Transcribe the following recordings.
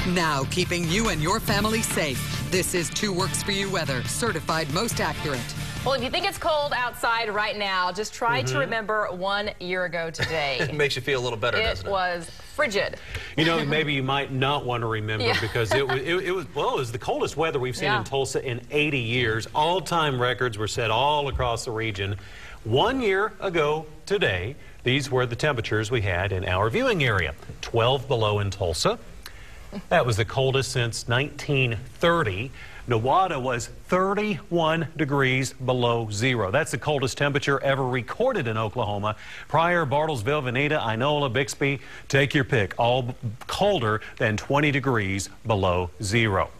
Now, keeping you and your family safe. This is 2 Works For You weather, certified most accurate. Well, if you think it's cold outside right now, just try to remember 1 year ago today. It makes you feel a little better, doesn't it? It was frigid. You know, maybe you might not want to remember because it was the coldest weather we've seen in Tulsa in 80 years. All-time records were set all across the region. 1 year ago today, these were the temperatures we had in our viewing area. 12 below in Tulsa. That was the coldest since 1930. Nowata was 31 degrees below zero. That's the coldest temperature ever recorded in Oklahoma. Pryor, Bartlesville, Veneta, Inola, Bixby, take your pick. All colder than 20 degrees below zero.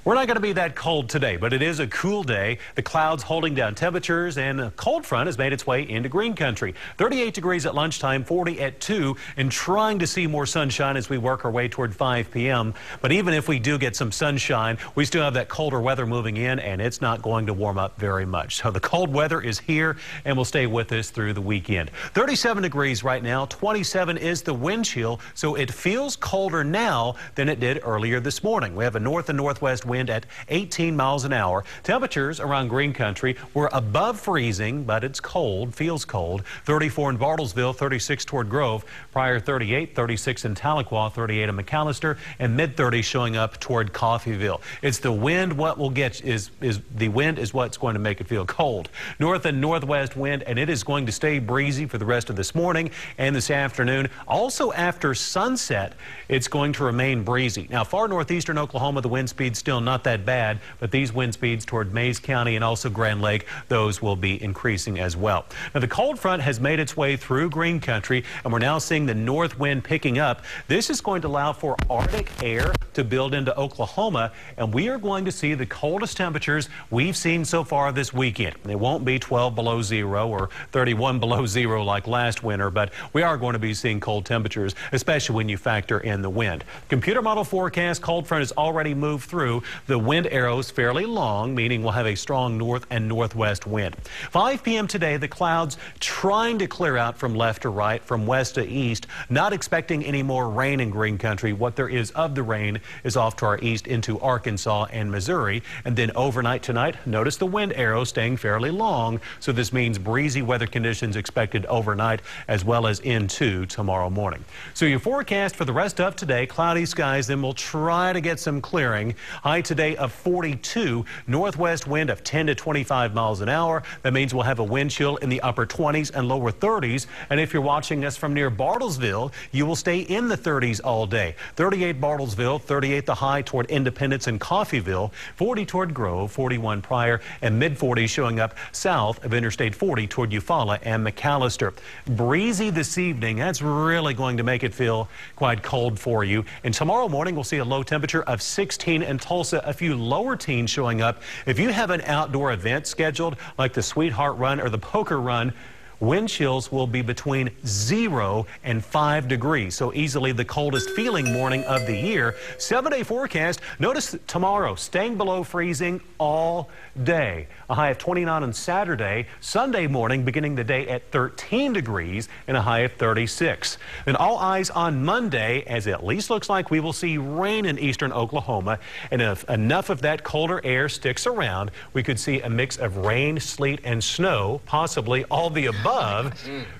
We're not going to be that cold today, but it is a cool day. The clouds holding down temperatures, and a cold front has made its way into green country. 38 degrees at lunchtime, 40 at 2, and trying to see more sunshine as we work our way toward 5 p.m. But even if we do get some sunshine, we still have that colder weather moving in, and it's not going to warm up very much. So the cold weather is here and will stay with us through the weekend. 37 degrees right now, 27 is the wind chill, so it feels colder now than it did earlier this morning. We have a north and northwest wind at 18 miles an hour. Temperatures around green country were above freezing, but it's cold, feels cold. 34 in Bartlesville, 36 toward Grove. Pryor 38, 36 in Tahlequah, 38 in McAllister, and mid-30s showing up toward Coffeyville. It's the wind. What will get is the wind is what's going to make it feel cold. North and northwest wind, and it is going to stay breezy for the rest of this morning and this afternoon. Also after sunset, it's going to remain breezy. Now, far northeastern Oklahoma, the wind speed's still not that bad, but these wind speeds toward Mays County and also Grand Lake, those will be increasing as well. Now, the cold front has made its way through green country, and we're now seeing the north wind picking up. This is going to allow for Arctic air to build into Oklahoma, and we are going to see the coldest temperatures we've seen so far this weekend. It won't be 12 below zero or 31 below zero like last winter, but we are going to be seeing cold temperatures, especially when you factor in the wind. Computer model forecast, cold front has already moved through. The wind arrows fairly long, meaning we'll have a strong north and northwest wind. 5 p.m. today, the clouds trying to clear out from left to right, from west to east. Not expecting any more rain in green country. What there is of the rain is off to our east into Arkansas and Missouri. And then overnight tonight, notice the wind arrow staying fairly long. So this means breezy weather conditions expected overnight as well as into tomorrow morning. So your forecast for the rest of today, cloudy skies, then we'll try to get some clearing. High today of 42, northwest wind of 10 to 25 miles an hour. That means we'll have a wind chill in the upper 20s and lower 30s. And if you're watching us from near Bartlesville, you will stay in the 30s all day. 38 Bartlesville, 38 the high toward Independence and Coffeyville, 40 toward Grove, 41 Pryor, and mid-40s showing up south of Interstate 40 toward Eufaula and McAllister. Breezy this evening. That's really going to make it feel quite cold for you. And tomorrow morning, we'll see a low temperature of 16 in Tulsa. A few lower teens showing up. If you have an outdoor event scheduled like the Sweetheart Run or the Poker Run, wind chills will be between 0 and 5 degrees, so easily the coldest feeling morning of the year. 7-day forecast. Notice tomorrow staying below freezing all day. A high of 29 on Saturday. Sunday morning beginning the day at 13 degrees and a high of 36. And all eyes on Monday, as it at least looks like we will see rain in eastern Oklahoma. And if enough of that colder air sticks around, we could see a mix of rain, sleet, and snow, possibly all the above.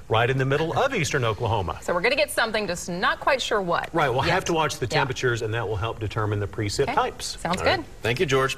Right in the middle of eastern Oklahoma. So we're going to get something, just not quite sure what. Right, we'll have to watch the temperatures, and that will help determine the precip types. Sounds good. Thank you, George.